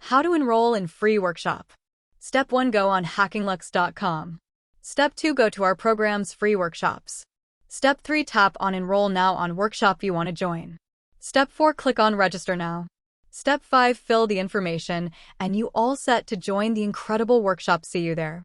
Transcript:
How to enroll in free workshop. Step 1. Go on HackingLux.com. Step 2. Go to our program's free workshops. Step 3. Tap on Enroll Now on workshop you want to join. Step 4. Click on Register Now. Step 5. Fill the information, and you all set to join the incredible workshop. See you there.